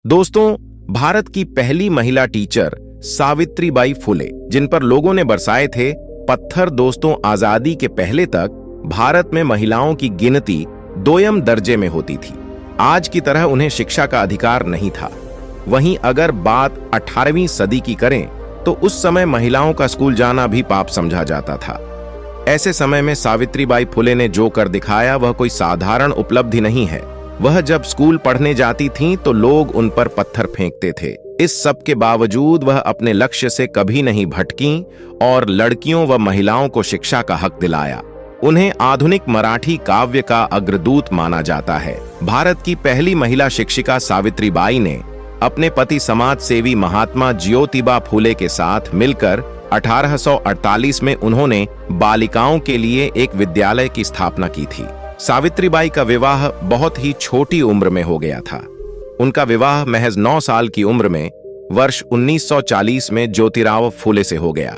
दोस्तों, भारत की पहली महिला टीचर सावित्रीबाई फुले, जिन पर लोगों ने बरसाए थे पत्थर। दोस्तों, आजादी के पहले तक भारत में महिलाओं की गिनती दोयम दर्जे में होती थी। आज की तरह उन्हें शिक्षा का अधिकार नहीं था। वहीं अगर बात 18वीं सदी की करें तो उस समय महिलाओं का स्कूल जाना भी पाप समझा जाता था। ऐसे समय में सावित्रीबाई फुले ने जो कर दिखाया वह कोई साधारण उपलब्धि नहीं है। वह जब स्कूल पढ़ने जाती थीं तो लोग उन पर पत्थर फेंकते थे। इस सब के बावजूद वह अपने लक्ष्य से कभी नहीं भटकीं और लड़कियों व महिलाओं को शिक्षा का हक दिलाया। उन्हें आधुनिक मराठी काव्य का अग्रदूत माना जाता है। भारत की पहली महिला शिक्षिका सावित्रीबाई ने अपने पति समाज सेवी महात्मा ज्योतिबा फुले के साथ मिलकर 1848 में उन्होंने बालिकाओं के लिए एक विद्यालय की स्थापना की थी। सावित्रीबाई का विवाह बहुत ही छोटी उम्र में हो गया था। उनका विवाह महज 9 साल की उम्र में वर्ष 1940 में ज्योतिराव फुले से हो गया।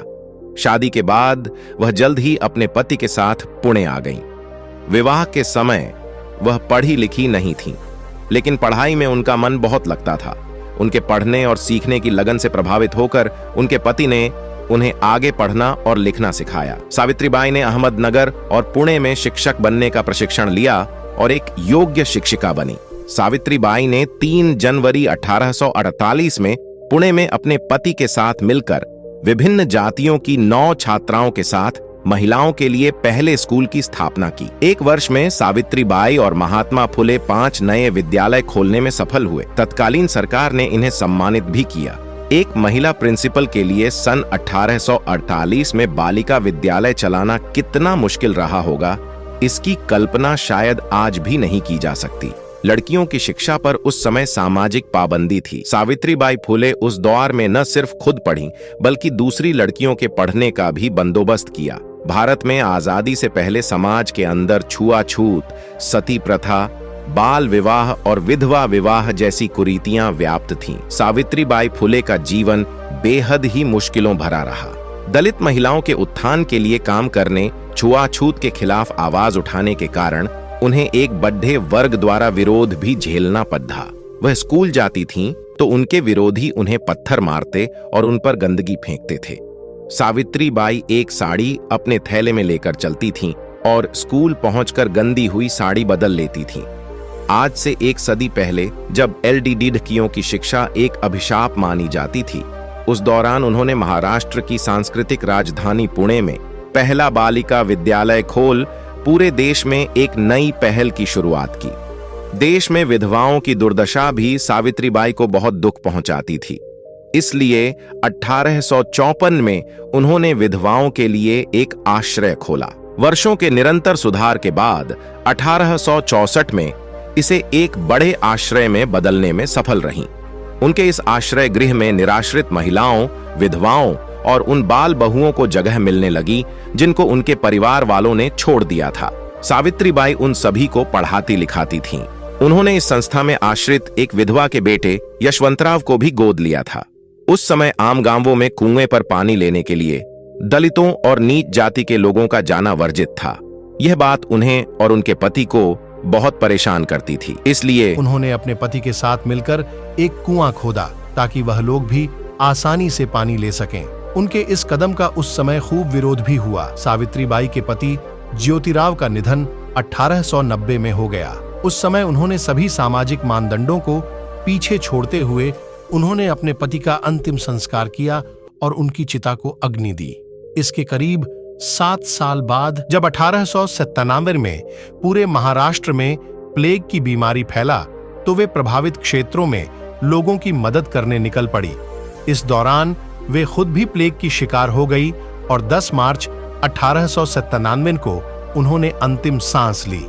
शादी के बाद वह जल्द ही अपने पति के साथ पुणे आ गईं। विवाह के समय वह पढ़ी लिखी नहीं थीं, लेकिन पढ़ाई में उनका मन बहुत लगता था। उनके पढ़ने और सीखने की लगन से प्रभावित होकर उनके पति ने उन्हें आगे पढ़ना और लिखना सिखाया। सावित्रीबाई ने अहमदनगर और पुणे में शिक्षक बनने का प्रशिक्षण लिया और एक योग्य शिक्षिका बनी। सावित्रीबाई ने 3 जनवरी 1848 में पुणे में अपने पति के साथ मिलकर विभिन्न जातियों की 9 छात्राओं के साथ महिलाओं के लिए पहले स्कूल की स्थापना की। एक वर्ष में सावित्रीबाई और महात्मा फुले 5 नए विद्यालय खोलने में सफल हुए। तत्कालीन सरकार ने इन्हें सम्मानित भी किया। एक महिला प्रिंसिपल के लिए सन 1848 में बालिका विद्यालय चलाना कितना मुश्किल रहा होगा, इसकी कल्पना शायद आज भी नहीं की जा सकती। लड़कियों की शिक्षा पर उस समय सामाजिक पाबंदी थी। सावित्रीबाई फुले उस दौर में न सिर्फ खुद पढ़ीं, बल्कि दूसरी लड़कियों के पढ़ने का भी बंदोबस्त किया। भारत में आजादी से पहले समाज के अंदर छुआछूत, सती प्रथा, बाल विवाह और विधवा विवाह जैसी कुरीतियां व्याप्त थीं। सावित्रीबाई फुले का जीवन बेहद ही मुश्किलों भरा रहा। दलित महिलाओं के उत्थान के लिए काम करने, छुआछूत के खिलाफ आवाज उठाने के कारण उन्हें एक बड्ढे वर्ग द्वारा विरोध भी झेलना पड़ा। वह स्कूल जाती थीं तो उनके विरोधी उन्हें पत्थर मारते और उन पर गंदगी फेंकते थे। सावित्रीबाई एक साड़ी अपने थैले में लेकर चलती थीं और स्कूल पहुंचकर गंदी हुई साड़ी बदल लेती थीं। आज से 1 सदी पहले जब लड़कियों की शिक्षा एक अभिशाप मानी जाती थी, उस दौरान उन्होंने महाराष्ट्र की सांस्कृतिक राजधानी पुणे में पहला बालिका विद्यालय खोल पूरे देश में एक नई पहल की शुरुआत की। देश में विधवाओं की दुर्दशा भी सावित्रीबाई को बहुत दुख पहुंचाती थी। इसलिए 1854 में उन्होंने विधवाओं के लिए एक आश्रय खोला। वर्षों के निरंतर सुधार के बाद 1864 में इसे एक बड़े आश्रय में बदलने में सफल रहीं। उनके इस आश्रय गृह में निराश्रित महिलाओं, विधवाओं और उन बाल बहुओं को जगह मिलने लगी जिनको उनके परिवार वालों ने छोड़ दिया था। सावित्रीबाई उन सभी को पढ़ाती लिखाती थीं। उन्होंने इस संस्था में आश्रित एक विधवा के बेटे यशवंतराव को भी गोद लिया था। उस समय आम गांवों में कुएं पर पानी लेने के लिए दलितों और नीच जाति के लोगों का जाना वर्जित था। यह बात उन्हें और उनके पति को बहुत परेशान करती थी। इसलिए उन्होंने अपने पति के साथ मिलकर एक कुआं खोदा ताकि वह लोग भी आसानी से पानी ले सकें। उनके इस कदम का उस समय खूब विरोध भी हुआ। सावित्रीबाई के पति ज्योतिराव का निधन 1890 में हो गया। उस समय उन्होंने सभी सामाजिक मानदंडों को पीछे छोड़ते हुए उन्होंने अपने पति का अंतिम संस्कार किया और उनकी चिता को अग्नि दी। इसके करीब 7 साल बाद जब 1897 में पूरे महाराष्ट्र में प्लेग की बीमारी फैला तो वे प्रभावित क्षेत्रों में लोगों की मदद करने निकल पड़ी। इस दौरान वे खुद भी प्लेग की शिकार हो गई और 10 मार्च 1897 को उन्होंने अंतिम सांस ली।